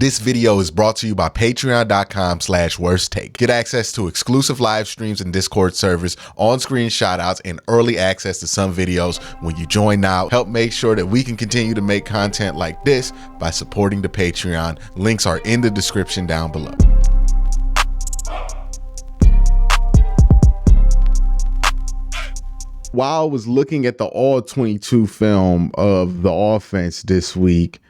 This video is brought to you by patreon.com/worsttake. Get access to exclusive live streams and Discord servers, on-screen shoutouts, and early access to some videos when you join now. Help make sure that we can continue to make content like this by supporting the Patreon. Links are in the description down below. While I was looking at the all-22 film of the offense this week,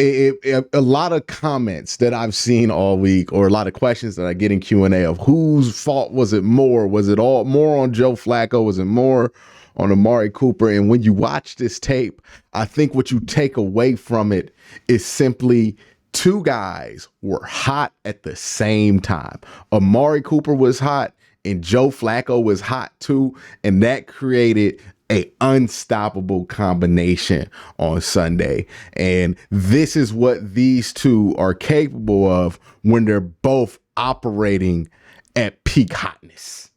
a lot of comments that I've seen all week, or a lot of questions that I get in Q&A of whose fault was it more? Was it all more on Joe Flacco? Was it more on Amari Cooper? And when you watch this tape, I think what you take away from it is simply two guys were hot at the same time. Amari Cooper was hot and Joe Flacco was hot too, and that created a unstoppable combination on Sunday. And this is what these two are capable of when they're both operating at peak hotness.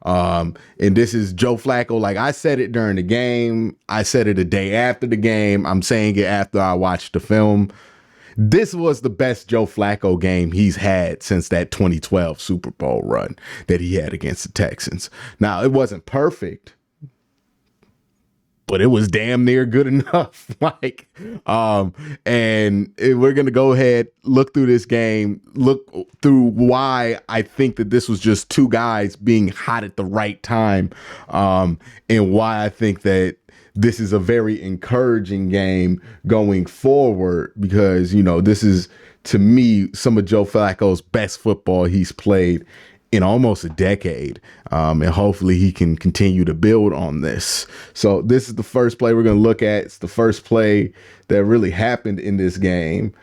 And this is Joe Flacco. Like I said it during the game, I said it a day after the game, I'm saying it after I watched the film. This was the best Joe Flacco game he's had since that 2012 Super Bowl run that he had against the Texans. Now, it wasn't perfect, but it was damn near good enough. And we're going to go ahead, look through this game, look through why I think that this was just two guys being hot at the right time, and why I think that this is a very encouraging game going forward, because, you know, this is, to me, some of Joe Flacco's best football he's played in almost a decade. And hopefully he can continue to build on this. So this is the first play we're going to look at. It's the first play that really happened in this game.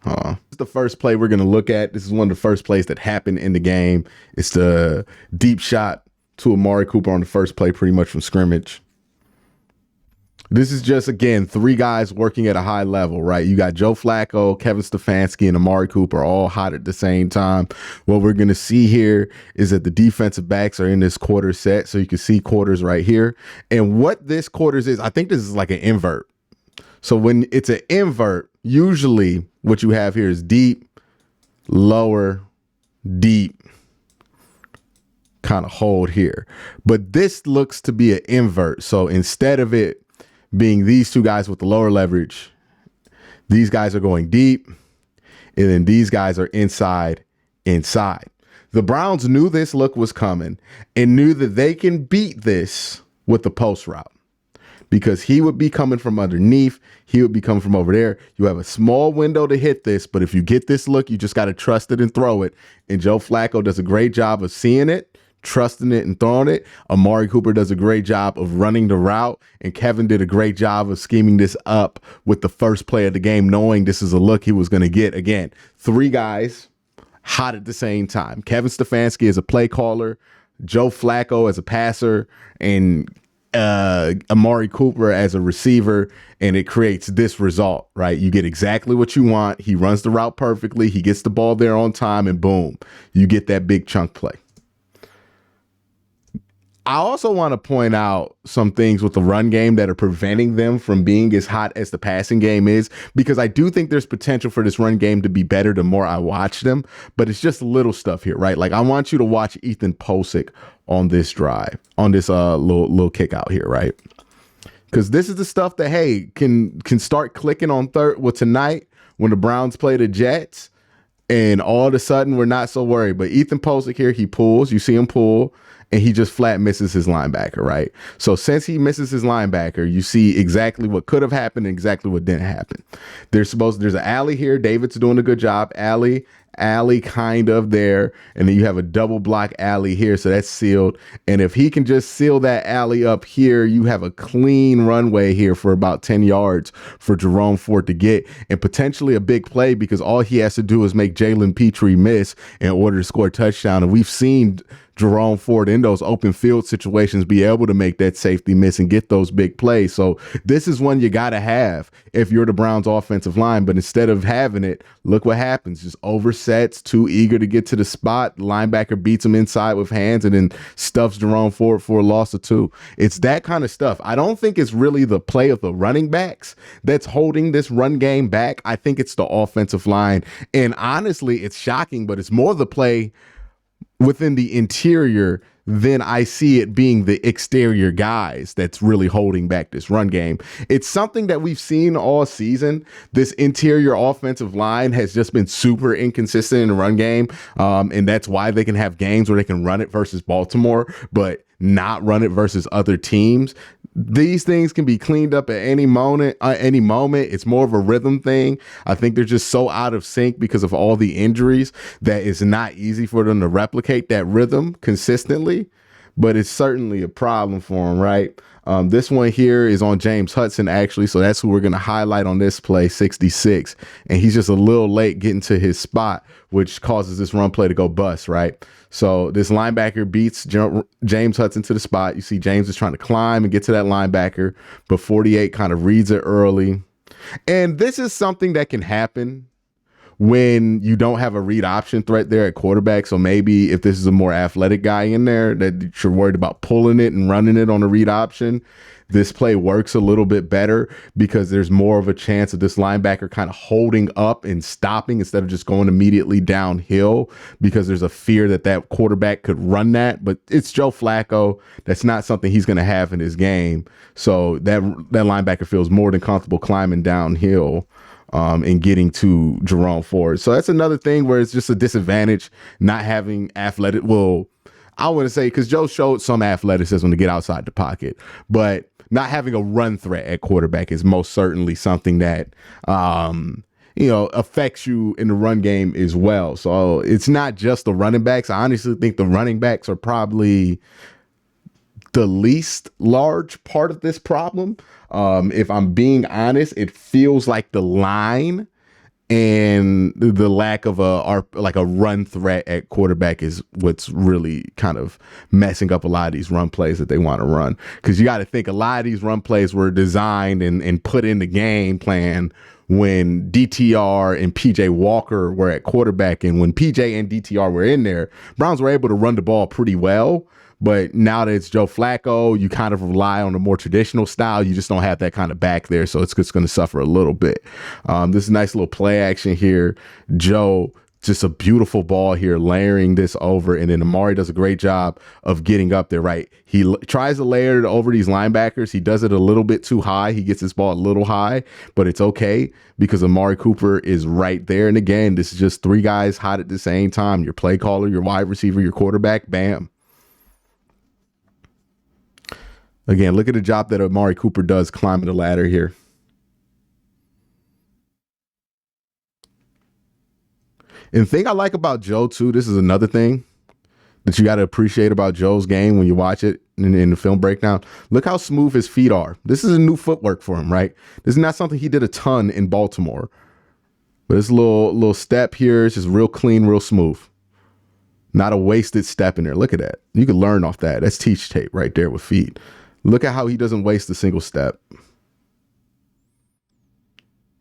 It's the first play we're going to look at. This is one of the first plays that happened in the game. It's the deep shot to Amari Cooper on the first play, pretty much from scrimmage. This is just, again, three guys working at a high level, right? You got Joe Flacco, Kevin Stefanski, and Amari Cooper all hot at the same time. What we're going to see here is that the defensive backs are in this quarter set. So you can see quarters right here. And what this quarters is, I think this is like an invert. So when it's an invert, usually what you have here is deep, lower, deep, kind of hold here. But this looks to be an invert. So instead of it being these two guys with the lower leverage, these guys are going deep, and then these guys are inside. The Browns knew this look was coming and knew that they can beat this with the post route, because he would be coming from underneath. He would be coming from over there. You have a small window to hit this, but if you get this look, you just got to trust it and throw it. And Joe Flacco does a great job of seeing it, trusting it, and throwing it. Amari Cooper does a great job of running the route, and Kevin did a great job of scheming this up with the first play of the game, knowing this is a look he was going to get. Again, three guys hot at the same time. Kevin Stefanski is a play caller, Joe Flacco as a passer, and Amari Cooper as a receiver, and it creates this result, right? You get exactly what you want. He runs the route perfectly. He gets the ball there on time, and boom, you get that big chunk play. I also want to point out some things with the run game that are preventing them from being as hot as the passing game is, because I do think there's potential for this run game to be better the more I watch them, but it's just little stuff here, right? Like I want you to watch Ethan Posick on this drive, on this little kick out here, right? Because this is the stuff that, hey, can start clicking on third. Well, tonight when the Browns play the Jets, and all of a sudden we're not so worried. But Ethan Posick here, he pulls, you see him pull, and he just flat misses his linebacker, right? So since he misses his linebacker, you see exactly what could have happened and exactly what didn't happen. There's an alley here. David's doing a good job. Alley kind of there. And then you have a double block alley here. So that's sealed. And if he can just seal that alley up here, you have a clean runway here for about 10 yards for Jerome Ford to get, and potentially a big play, because all he has to do is make Jalen Petrie miss in order to score a touchdown. And we've seen Jerome Ford in those open field situations be able to make that safety miss and get those big plays. So this is one you got to have if you're the Browns offensive line. But instead of having it, look what happens. Just oversets, too eager to get to the spot. Linebacker beats him inside with hands and then stuffs Jerome Ford for a loss of 2. It's that kind of stuff. I don't think it's really the play of the running backs that's holding this run game back. I think it's the offensive line. And honestly, it's shocking, but it's more the play within the interior than I see it being the exterior guys that's really holding back this run game. It's something that we've seen all season. This interior offensive line has just been super inconsistent in the run game. And that's why they can have games where they can run it versus Baltimore, but not run it versus other teams. These things can be cleaned up at any moment. It's more of a rhythm thing. I think they're just so out of sync because of all the injuries that it's not easy for them to replicate that rhythm consistently, but it's certainly a problem for them, right? This one here is on James Hudson, actually. So that's who we're going to highlight on this play, 66. And he's just a little late getting to his spot, which causes this run play to go bust, right? So this linebacker beats James Hudson to the spot. You see James is trying to climb and get to that linebacker, but 48 kind of reads it early. And this is something that can happen when you don't have a read option threat there at quarterback. So maybe if this is a more athletic guy in there that you're worried about pulling it and running it on a read option, this play works a little bit better because there's more of a chance of this linebacker kind of holding up and stopping instead of just going immediately downhill, because there's a fear that that quarterback could run that. But it's Joe Flacco. That's not something he's going to have in his game. So that linebacker feels more than comfortable climbing downhill and getting to Jerome Ford. So that's another thing where it's just a disadvantage not having athletic. Well, I want to say because Joe showed some athleticism to get outside the pocket, but not having a run threat at quarterback is most certainly something that, affects you in the run game as well. So it's not just the running backs. I honestly think the running backs are probably the least large part of this problem. If I'm being honest, it feels like the line and the lack of a run threat at quarterback is what's really kind of messing up a lot of these run plays that they want to run. Because you got to think a lot of these run plays were designed and put in the game plan when DTR and PJ Walker were at quarterback. And when PJ and DTR were in there, Browns were able to run the ball pretty well. But now that it's Joe Flacco, you kind of rely on a more traditional style. You just don't have that kind of back there. So it's just going to suffer a little bit. This is a nice little play action here. Joe, just a beautiful ball here, layering this over. And then Amari does a great job of getting up there, right? He tries to layer it over these linebackers. He does it a little bit too high. He gets his ball a little high, but it's okay because Amari Cooper is right there. And again, this is just 3 guys hot at the same time. Your play caller, your wide receiver, your quarterback, bam. Again, look at the job that Amari Cooper does climbing the ladder here. And the thing I like about Joe, too, this is another thing that you got to appreciate about Joe's game when you watch it in the film breakdown. Look how smooth his feet are. This is a new footwork for him, right? This is not something he did a ton in Baltimore. But this little step here is just real clean, real smooth. Not a wasted step in there. Look at that. You can learn off that. That's teach tape right there with feet. Look at how he doesn't waste a single step.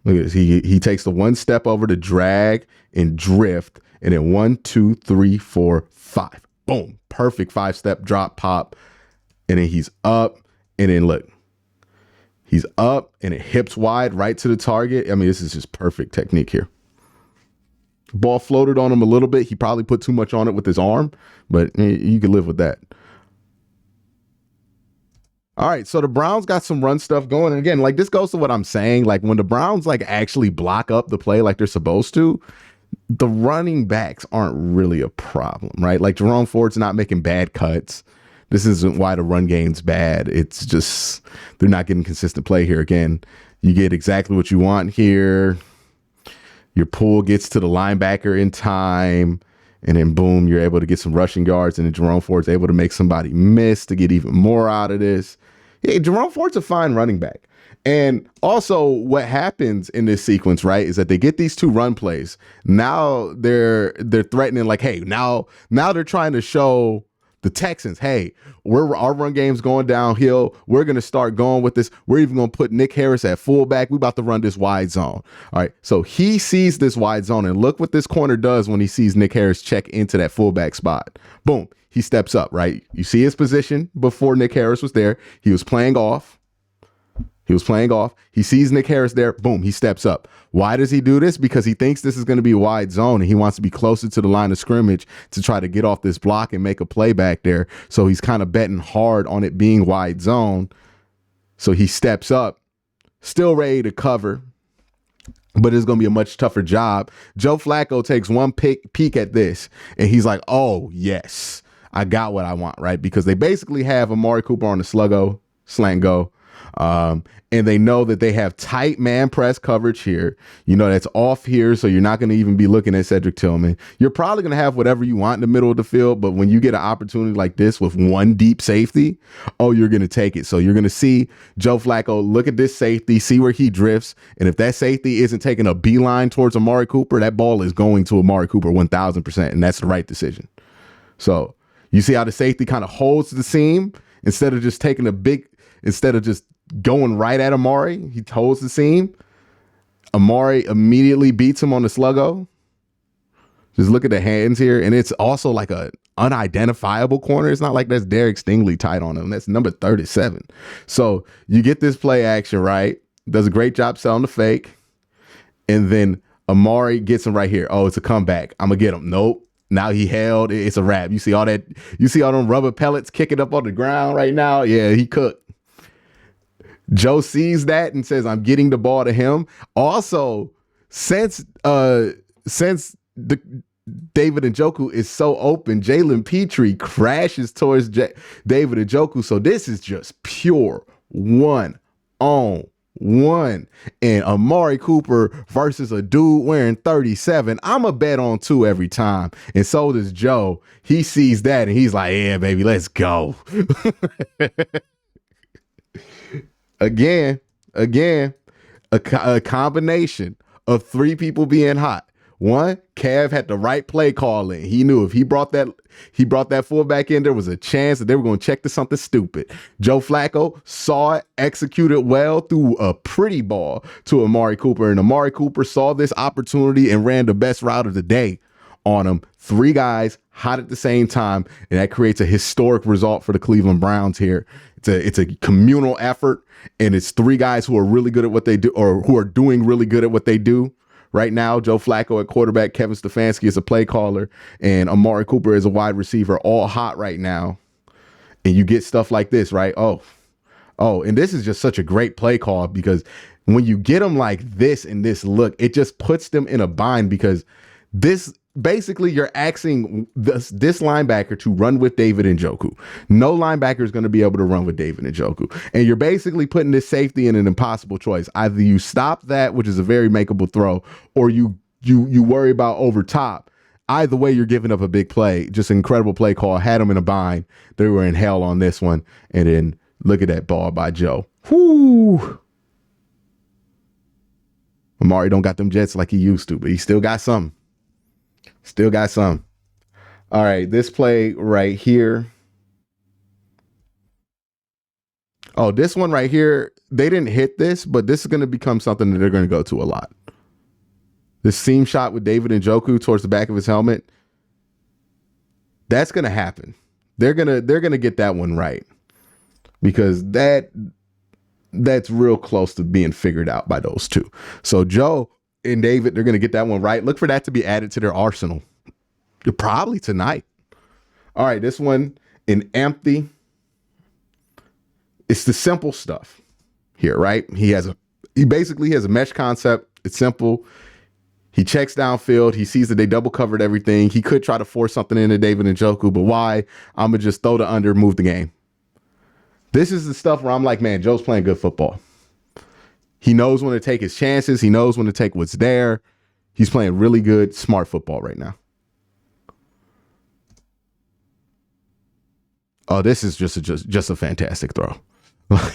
Look at this. He takes the one step over to drag and drift, and then 1, 2, 3, 4, 5. Boom. Perfect 5-step drop pop. And then he's up, and then look. He's up, and it hips wide right to the target. I mean, this is just perfect technique here. Ball floated on him a little bit. He probably put too much on it with his arm, but you can live with that. All right, so the Browns got some run stuff going. And again, like this goes to what I'm saying. Like when the Browns like actually block up the play like they're supposed to, the running backs aren't really a problem, right? Like Jerome Ford's not making bad cuts. This isn't why the run game's bad. It's just they're not getting consistent play here. Again, you get exactly what you want here. Your pull gets to the linebacker in time. And then, boom, you're able to get some rushing yards. And then Jerome Ford's able to make somebody miss to get even more out of this. Yeah, Jerome Ford's a fine running back. And also what happens in this sequence, right, is that they get these 2 run plays. Now they're threatening like, hey, now they're trying to show The Texans, hey, our run game's going downhill. We're going to start going with this. We're even going to put Nick Harris at fullback. We're about to run this wide zone. All right. So he sees this wide zone, and look what this corner does when he sees Nick Harris check into that fullback spot. Boom. He steps up, right? You see his position before Nick Harris was there. He was playing off. He sees Nick Harris there. Boom, he steps up. Why does he do this? Because he thinks this is going to be a wide zone and he wants to be closer to the line of scrimmage to try to get off this block and make a play back there. So he's kind of betting hard on it being wide zone. So he steps up, still ready to cover, but it's going to be a much tougher job. Joe Flacco takes one peek at this and he's like, oh, yes, I got what I want, right? Because they basically have Amari Cooper on the slant go. And they know that they have tight man press coverage here. You know, that's off here. So you're not going to even be looking at Cedric Tillman. You're probably going to have whatever you want in the middle of the field. But when you get an opportunity like this with one deep safety, oh, you're going to take it. So you're going to see Joe Flacco look at this safety, see where he drifts. And if that safety isn't taking a beeline towards Amari Cooper, that ball is going to Amari Cooper 1000%. And that's the right decision. So you see how the safety kind of holds the seam instead of just going right at Amari. He holds the seam. Amari immediately beats him on the sluggo. Just look at the hands here. And it's also like a unidentifiable corner. It's not like that's Derek Stingley tight on him. That's number 37. So you get this play action, right? Does a great job selling the fake. And then Amari gets him right here. Oh, it's a comeback. I'm going to get him. Nope. Now he held. It's a wrap. You see all that? You see all them rubber pellets kicking up on the ground right now? Yeah, he cooked. Joe sees that and says, I'm getting the ball to him. Also, since David Njoku is so open, Jalen Petrie crashes towards David Njoku. So this is just pure 1-on-1. And Amari Cooper versus a dude wearing 37. I'm a bet on 2 every time. And so does Joe. He sees that and he's like, yeah, baby, let's go. Again, a combination of 3 people being hot. One, Kev had the right play call in. He knew if he brought that fullback in, there was a chance that they were going to check to something stupid. Joe Flacco saw it, executed well, threw a pretty ball to Amari Cooper, and Amari Cooper saw this opportunity and ran the best route of the day on him. 3 guys hot at the same time, and that creates a historic result for the Cleveland Browns here. It's a communal effort, and it's 3 guys who are really good at what they do, or who are doing really good at what they do. Right now, Joe Flacco at quarterback, Kevin Stefanski is a play caller, and Amari Cooper is a wide receiver, all hot right now. And you get stuff like this, right? Oh, and this is just such a great play call, because when you get them like this in this look, it just puts them in a bind, because this basically you're asking this linebacker to run with David Njoku. No linebacker is going to be able to run with David Njoku. And you're basically putting this safety in an impossible choice. Either you stop that, which is a very makeable throw, or you worry about over top. Either way, you're giving up a big play. Just an incredible play call. Had them in a bind. They were in hell on this one. And then look at that ball by Joe. Whoo! Amari don't got them jets like he used to, but he still got some. All right, this play right here. Oh, this one right here, they didn't hit this, but this is going to become something that they're going to go to a lot. This seam shot with David Njoku towards the back of his helmet. That's going to happen. They're going to get that one right, because that's real close to being figured out by those 2. So Joe and David, they're going to get that one right. Look for that to be added to their arsenal. Probably tonight. All right, this one in empty. It's the simple stuff here, right? He basically has a mesh concept. It's simple. He checks downfield. He sees that they double covered everything. He could try to force something into David Njoku, but why? I'm going to just throw the under, move the game. This is the stuff where I'm like, man, Joe's playing good football. He knows when to take his chances. He knows when to take what's there. He's playing really good, smart football right now. Oh, this is just a fantastic throw. I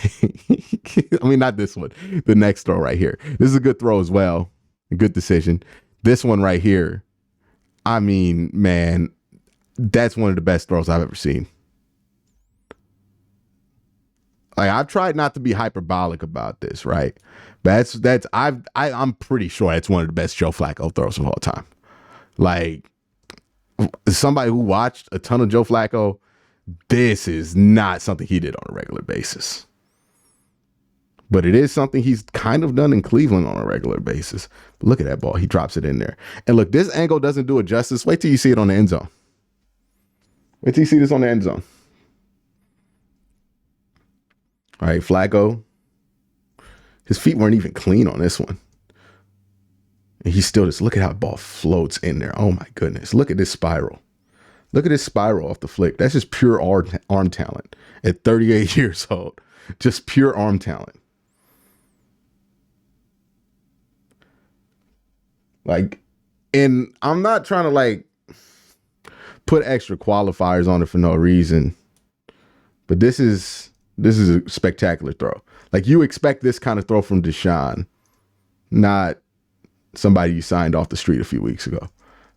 mean, not this one. The next throw right here. This is a good throw as well. A good decision. This one right here. I mean, man, that's one of the best throws I've ever seen. Like, I've tried not to be hyperbolic about this, right? But I'm pretty sure that's one of the best Joe Flacco throws of all time. Like, somebody who watched a ton of Joe Flacco, this is not something he did on a regular basis. But it is something he's kind of done in Cleveland on a regular basis. But look at that ball. He drops it in there. And look, this angle doesn't do it justice. Wait till you see it on the end zone. Wait till you see this on the end zone. All right, Flacco. His feet weren't even clean on this one. And he still just, look at how the ball floats in there. Oh my goodness. Look at this spiral. Look at this spiral off the flick. That's just pure arm talent at 38 years old. Just pure arm talent. Like, and I'm not trying to like put extra qualifiers on it for no reason, but this is a spectacular throw. Like, you expect this kind of throw from Deshaun, not somebody you signed off the street a few weeks ago.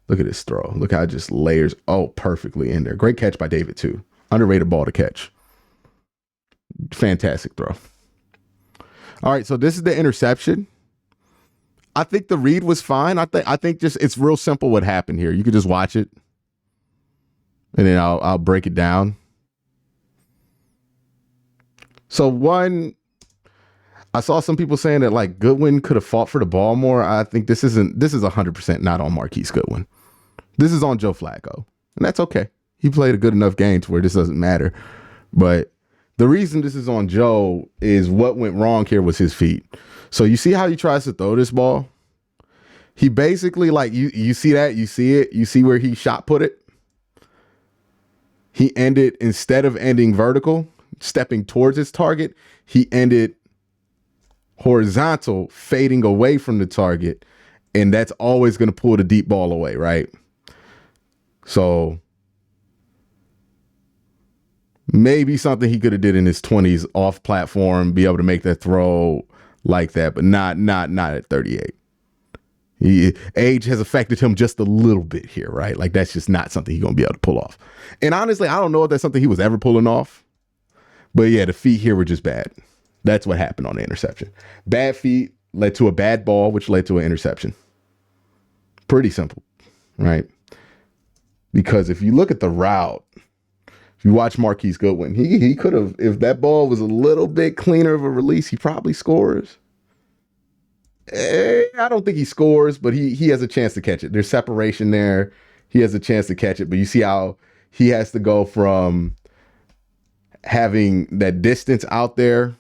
Look at this throw. Look how it just layers perfectly in there. Great catch by David too. Underrated ball to catch. Fantastic throw. All right, so this is the interception. I think the read was fine. I think just it's real simple what happened here. You could just watch it, and then I'll break it down. So one, I saw some people saying that like Goodwin could have fought for the ball more. I think this is 100% not on Marquise Goodwin. This is on Joe Flacco, and that's okay. He played a good enough game to where this doesn't matter. But the reason this is on Joe is what went wrong here was his feet. So you see how he tries to throw this ball? He basically, like, you see that, you see it, you see where he shot put it. He ended, instead of ending vertical, stepping towards his target, he ended horizontal, fading away from the target. And that's always going to pull the deep ball away, right? So maybe something he could have did in his 20s off platform, be able to make that throw like that, but not at 38. Age has affected him just a little bit here, right? Like, that's just not something he's going to be able to pull off. And honestly, I don't know if that's something he was ever pulling off. But yeah, the feet here were just bad. That's what happened on the interception. Bad feet led to a bad ball, which led to an interception. Pretty simple, right? Because if you look at the route, if you watch Marquise Goodwin, he could have, if that ball was a little bit cleaner of a release, he probably scores. I don't think he scores, but he has a chance to catch it. There's separation there. He has a chance to catch it, but you see how he has to go from having that distance out there.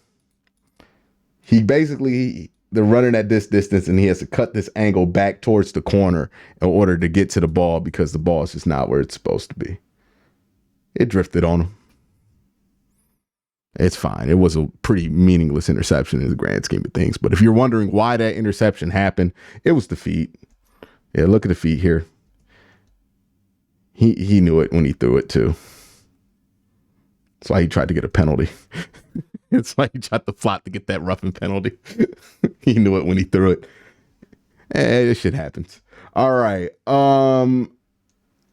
They're running at this distance, and he has to cut this angle back towards the corner in order to get to the ball because the ball is just not where it's supposed to be. It drifted on him. It's fine. It was a pretty meaningless interception in the grand scheme of things. But if you're wondering why that interception happened, it was the feet. Yeah, look at the feet here. He knew it when he threw it too. That's why he tried to get a penalty. It's why he tried to flop to get that roughing penalty. He knew it when he threw it. This shit happens. All right.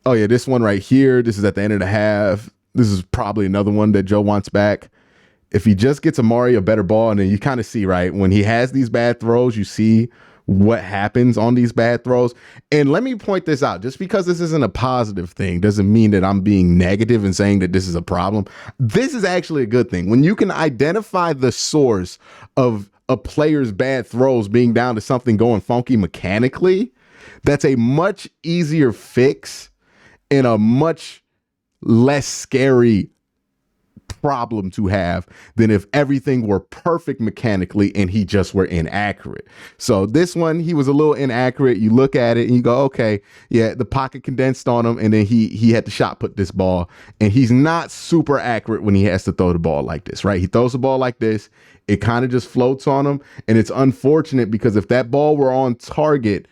Oh yeah, this one right here. This is at the end of the half. This is probably another one that Joe wants back. If he just gets Amari a better ball, and then you kind of see, right, when he has these bad throws, you see what happens on these bad throws. And let me point this out. Just because this isn't a positive thing doesn't mean that I'm being negative and saying that this is a problem. This is actually a good thing. When you can identify the source of a player's bad throws being down to something going funky mechanically, that's a much easier fix and a much less scary problem to have than if everything were perfect mechanically and he just were inaccurate. So this one, he was a little inaccurate. You look at it and you go, okay, yeah, the pocket condensed on him, and then he had to shot put this ball, and he's not super accurate when he has to throw the ball like this, right? He throws the ball like this, it kind of just floats on him, and it's unfortunate because if that ball were on target,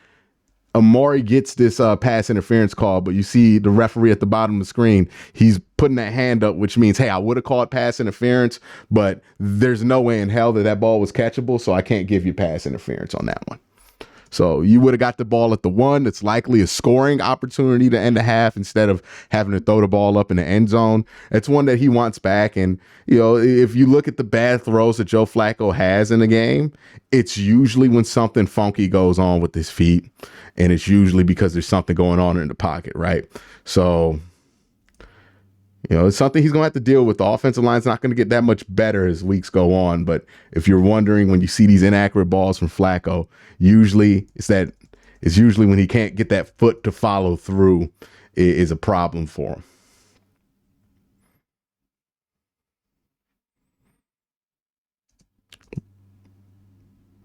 Amari gets this pass interference call, but you see the referee at the bottom of the screen, he's putting that hand up, which means, hey, I would have called pass interference, but there's no way in hell that ball was catchable, so I can't give you pass interference on that one. So you would have got the ball at the 1. It's likely a scoring opportunity to end the half instead of having to throw the ball up in the end zone. It's one that he wants back. And, if you look at the bad throws that Joe Flacco has in the game, it's usually when something funky goes on with his feet. And it's usually because there's something going on in the pocket, right? So, it's something he's going to have to deal with. The offensive line's not going to get that much better as weeks go on. But if you're wondering, when you see these inaccurate balls from Flacco, usually it's usually when he can't get that foot to follow through is a problem for him.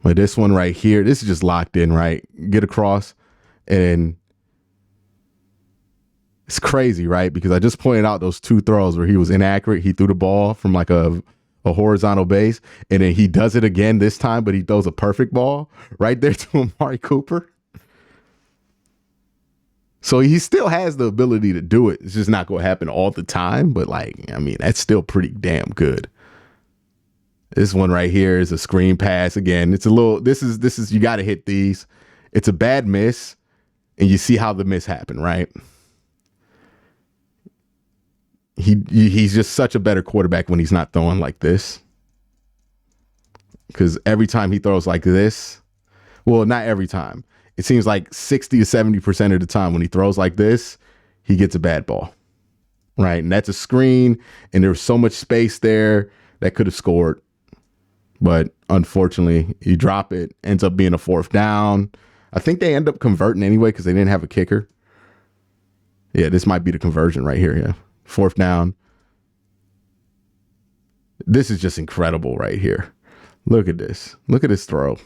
But this one right here, this is just locked in, right? Get across, and it's crazy, right? Because I just pointed out those 2 throws where he was inaccurate. He threw the ball from like a horizontal base, and then he does it again this time, but he throws a perfect ball right there to Amari Cooper. So he still has the ability to do it. It's just not going to happen all the time, but that's still pretty damn good. This one right here is a screen pass again. It's a little, this is, you got to hit these. It's a bad miss, and you see how the miss happened, right? He's just such a better quarterback when he's not throwing like this. Because every time he throws like this, well, not every time. It seems like 60 to 70% of the time when he throws like this, he gets a bad ball. Right? And that's a screen, and there's so much space there that could have scored. But unfortunately, you drop it, ends up being a 4th down. I think they end up converting anyway because they didn't have a kicker. Yeah, this might be the conversion right here. Yeah. 4th down. This is just incredible right here. Look at this. Look at this throw.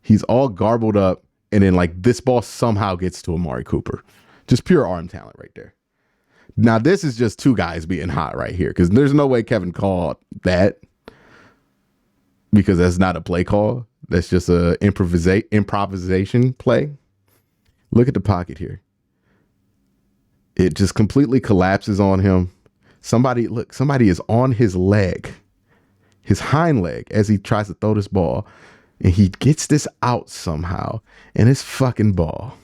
He's all garbled up, and then this ball somehow gets to Amari Cooper. Just pure arm talent right there. Now, this is just 2 guys being hot right here, because there's no way Kevin called that, because that's not a play call. That's just a improvisation play. Look at the pocket here. It just completely collapses on him. Somebody is on his leg, his hind leg, as he tries to throw this ball, and he gets this out somehow, and it's fucking ball.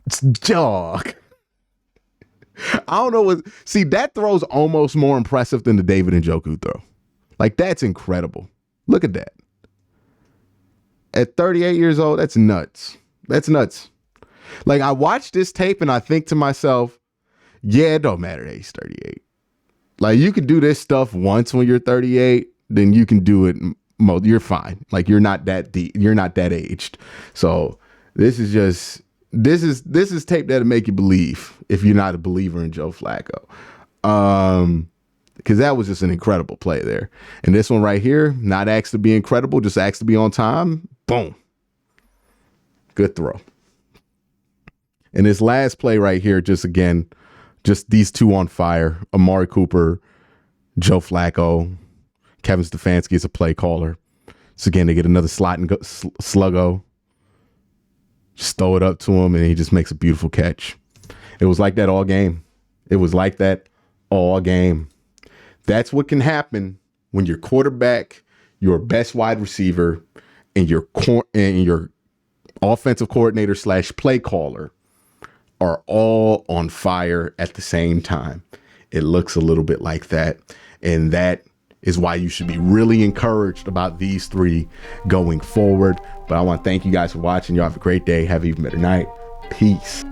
It's jog. I don't know that throw's almost more impressive than the David Njoku throw. That's incredible. Look at that. At 38 years old, that's nuts. That's nuts. I watch this tape and I think to myself, yeah, it don't matter that he's 38. You can do this stuff once when you're 38, then you can do it. You're fine. You're not that deep. You're not that aged. So this is tape that'll make you believe if you're not a believer in Joe Flacco. Because that was just an incredible play there. And this one right here, not asked to be incredible, just asked to be on time. Boom. Good throw. And this last play right here, just these 2 on fire. Amari Cooper, Joe Flacco, Kevin Stefanski is a play caller. So again, they get another slot and sluggo. Just throw it up to him, and he just makes a beautiful catch. It was like that all game. It was like that all game. That's what can happen when your quarterback, your best wide receiver, and your offensive coordinator / play caller are all on fire at the same time. It looks a little bit like that. And that is why you should be really encouraged about these 3 going forward. But I want to thank you guys for watching. Y'all have a great day. Have an even better night. Peace.